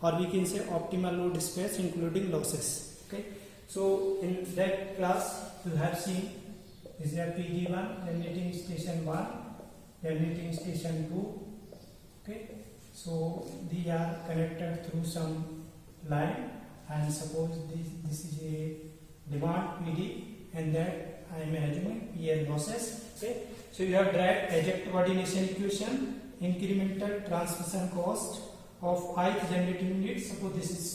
or we can say optimal load dispatch including losses. Okay, so in that class you have seen this is a PG1 generating station 1, generating station 2. Okay, so they are connected through some line, and suppose this is a demand PD and that I am assuming PL losses. Okay, so you have derived exact coordination equation, incremental transmission cost of ith generating unit. Suppose this is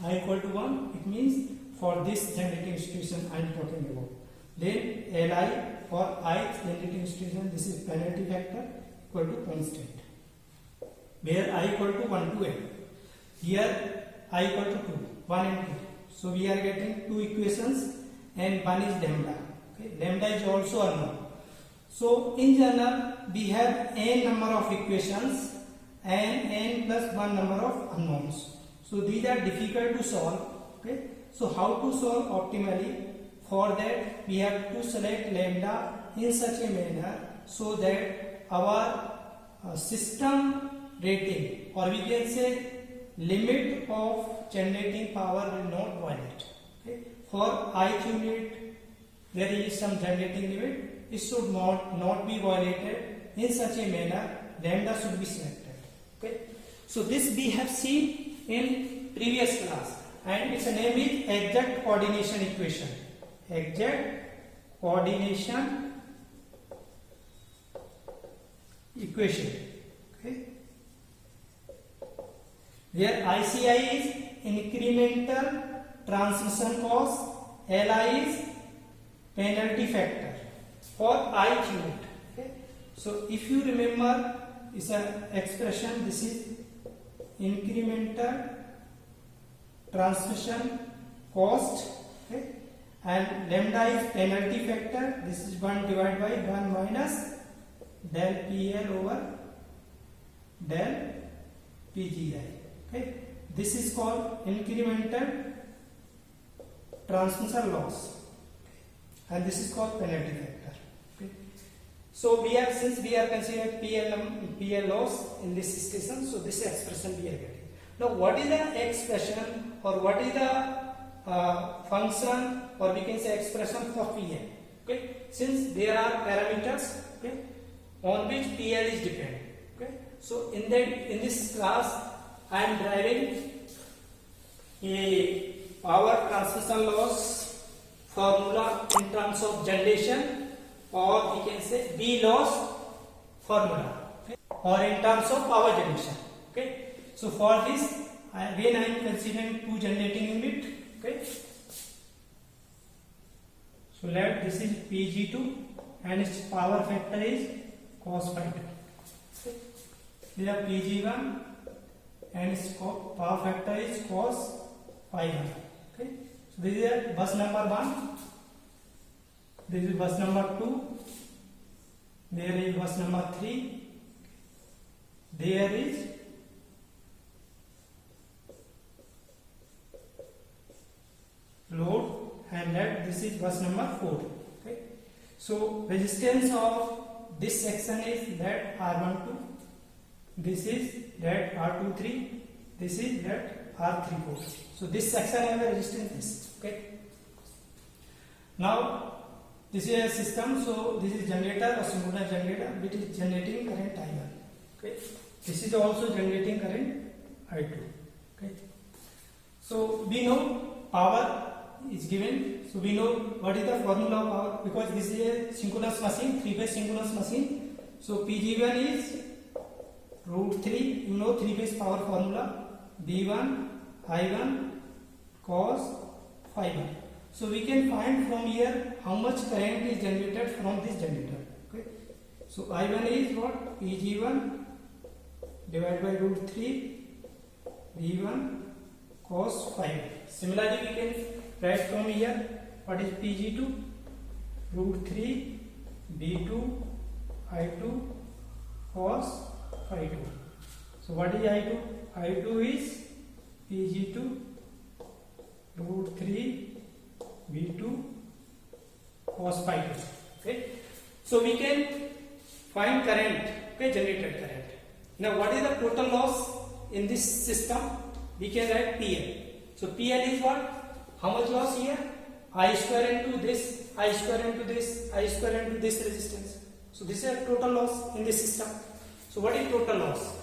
I equal to 1, it means for this generating station I am talking about. Then Li for ith generating station, this is penalty factor equal to constant, where I equal to 1 to n. Here I equal to 2, 1 and 2. So we are getting two equations and one is lambda. Okay, lambda is also unknown. So in general we have n number of equations and n plus 1 number of unknowns. So these are difficult to solve. Okay, so how to solve optimally? For that we have to select lambda in such a manner so that our system rating, or we can say limit of generating power, will not violate. Okay, for ith unit there is some generating limit, it should not be violated. In such a manner lambda should be selected. Okay, so this we have seen in previous class, and its name is exact coordination equation. Exact coordination equation. Okay, where ICI is incremental transmission cost, Li is penalty factor for ith unit. Okay, so if you remember, it's an expression. This is incremental transmission cost. Okay, and lambda is penalty factor. This is 1 divided by 1 minus del PL over del PGI. Okay, this is called incremental transmission loss, and this is called penalty factor. Okay, so since we are considering PL loss in this station, so this expression we are getting. Now what is the expression, or what is the function, or we can say expression for PL? Okay, since there are parameters, okay, on which PL is dependent. Okay, so in this class I am deriving a power transmission loss formula in terms of generation, or we can say V loss formula, okay, or in terms of power generation. Okay, so for this again I am considering two generating unit. Okay, so let this is Pg2 and its power factor is cos phi 2. Okay, we have Pg1 and its power factor is cos phi 1. Okay, so this is bus number 1, this is bus number 2, there is bus number 3, there is load, and that this is bus number 4. Okay, so resistance of this section is that R12, this is that R23, this is that R34. so this section has a resistance. Okay, now this is a system, so this is generator or synchronous generator which is generating current I1. Okay, this is also generating current I2. Okay, so we know power is given, so we know what is the formula of power, because this is a synchronous machine, 3-phase synchronous machine. So Pg1 is √3, you know 3-phase power formula, V1 I1 cos phi 1. So we can find from here how much current is generated from this generator. Okay, so I1 is what? Pg1 divided by √3 V1 cos phi 1. Similarly we can write from here what is Pg2, √3 V2 I2 cos phi 2. So what is I2? I2 is Pg2 √3 V2 cos phi 2. Okay, so we can find current, okay, generated current. Now what is the total loss in this system? we can write PL. So PL is what? How much loss here? I square into this, I square into this, I square into this resistance. So this is a total loss in this system. So what is total loss?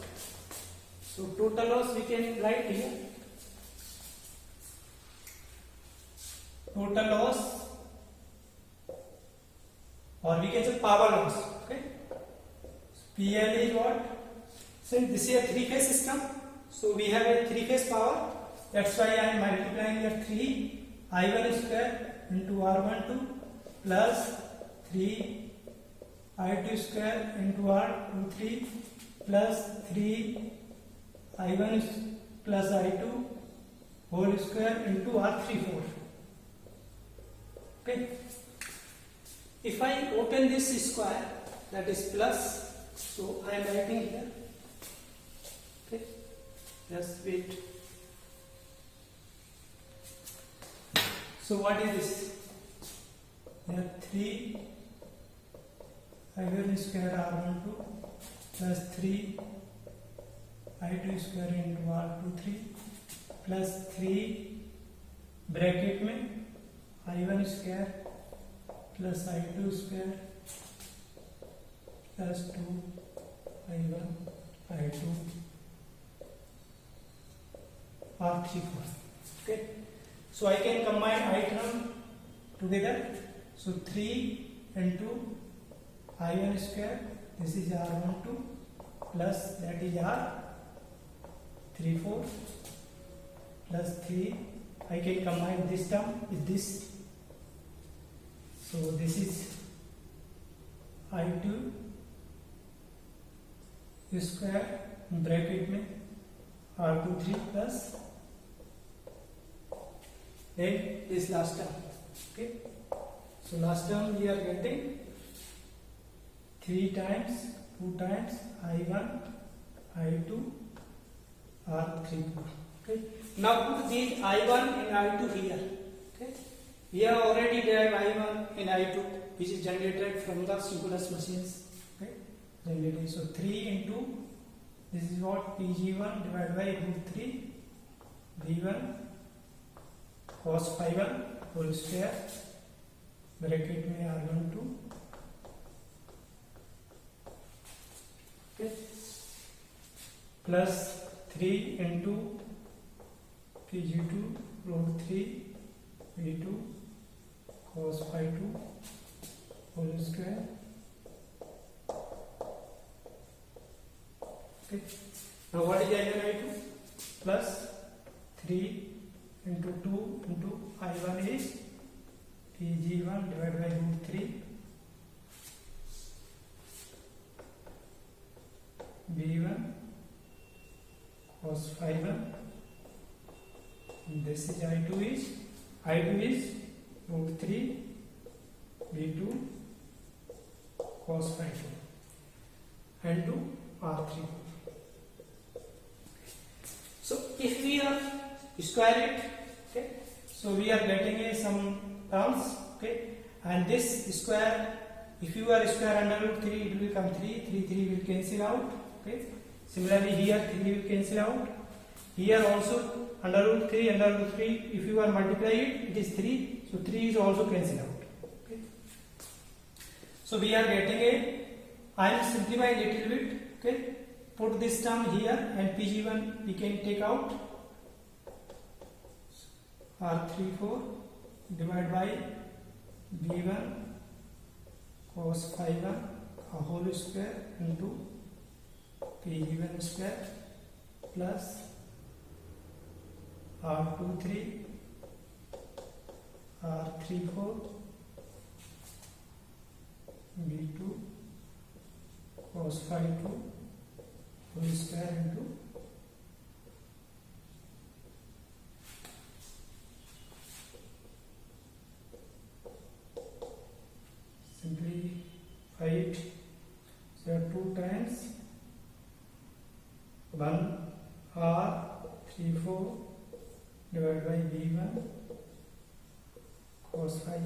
So total loss we can write here. Total loss, or we can say power loss. Okay. PL is what? Since this is a three-phase system, so we have a three-phase power. That's why I am multiplying the 3 I1 square into R12 plus 3 I2 square into R23 plus 3 I1 plus I2 whole square into R34. Okay. If I open this square, that is plus, so I am writing here. Okay. Just wait. So what is this? Here 3 I1 square R12 plus 3 I2 square into R23 plus 3 bracket में I1 square plus I2 square plus 2 I1 I2 R34. Okay. So I can combine I term together. So 3 into I1 square, this is R12 plus that is R34 plus 3. I can combine this term with this. So this is I2 square bracket में R23 plus then this last term. Okay. So last term we are getting 3 times 2 times I1 I2 R34. Okay. Now put these I1 and I2 here. Okay. We have already derived I1 and I2 which is generated from the synchronous machines. Okay. Generated. So 3 into this is what Pg1 divided by root 3 V1 cos phi 1 whole square bracket में R12. Okay. Plus 3 into Pg2 root 3 V2 cos phi 2 whole square. Okay. Now what is I1 I2? Plus 3 into 2 into I1 is Pg1 divided by root 3 V1 cos phi 1. This is I2 is root 3 V2 cos phi 2 and to R3. So if we are square it, okay, so we are getting some terms, okay, and this square, if you are square under root 3, it will become 3 will cancel out. Okay. Similarly here 3 will cancel out. Here also under root 3, if you are multiply it, it is 3. So 3 is also cancelled out. Okay. So we are getting I will simplify a little bit. Okay. Put this term here and Pg1 we can take out. R34 divided by V1 cos phi 1 a whole square into Pg1 square plus R23 R34 V2 cos phi 2 whole square into simplify it. So 2 times 1 R34 divided by V1 cos phi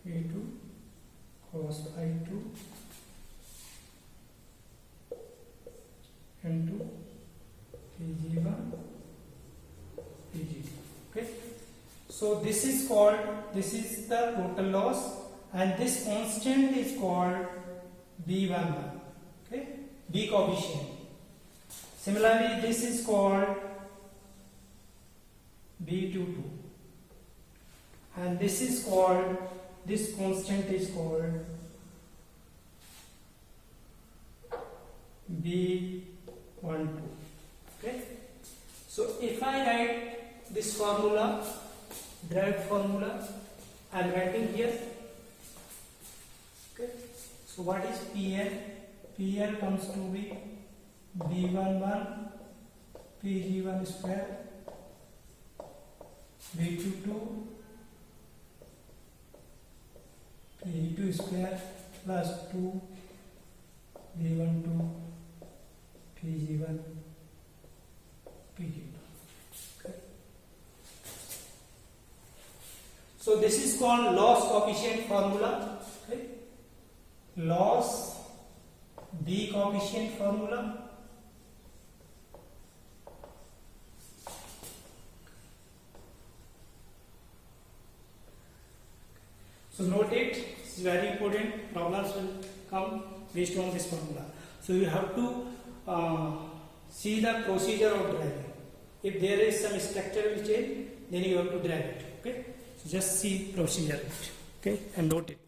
V2 cos phi 2 into Pg1 So this is the total loss, and this constant is called B11. Okay, B coefficient. Similarly, this is called B22, and this constant is called B12. Okay, so if I write this formula, derived formula, I am writing here. Okay, so what is PL? PL comes to be B11 Pg1 square B22 Pg2 square plus 2 B12 Pg1 Pg2. Okay. So this is called loss coefficient formula. Okay. Loss B coefficient formula. So note it, it's very important. Problems will come based on this formula. So you have to see the procedure of deriving. If there is some structural change, then you have to derive it. Okay, so just see procedure. Okay, and note it.